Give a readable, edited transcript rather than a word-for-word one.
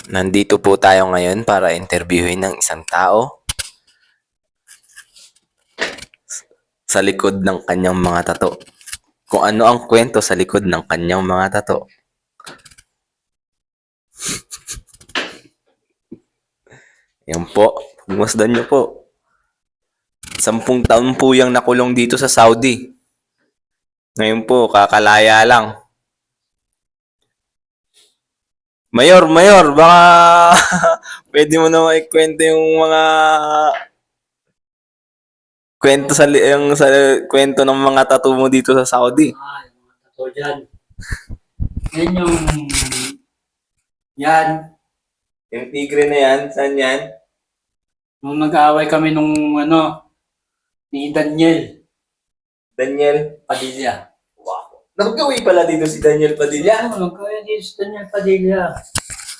Nandito po tayo ngayon para interviewin ng isang tao sa likod ng kanyang mga tato. Kung ano ang kwento sa likod ng kanyang mga tato. Yan po, pumasdan niyo po. 10 taon po yung nakulong dito sa Saudi. Ngayon po, kakalaya lang. Mayor, baka pwede mo na ikwento yung mga kwento sa kwento ng mga tattoo mo dito sa Saudi. Yung mga tattoo dyan. Yan yung... Yan. Yung tigre na yan, saan yan? Nung nag-aaway kami ni Daniel Daniel Padilla. Wow. Nagkaway pala dito si Daniel Padilla. Kaya dito si Daniel Padilla.